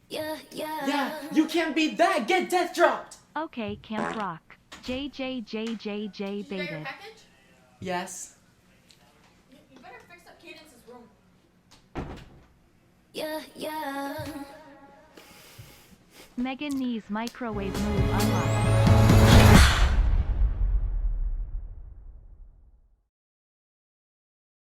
Yeah, you can't beat that. Get death dropped. Okay, Camp Rock. JJJJJ Did you get your baited. package? Yes. You better fix up Cadence's room. Megan Nee's microwave move unlocked.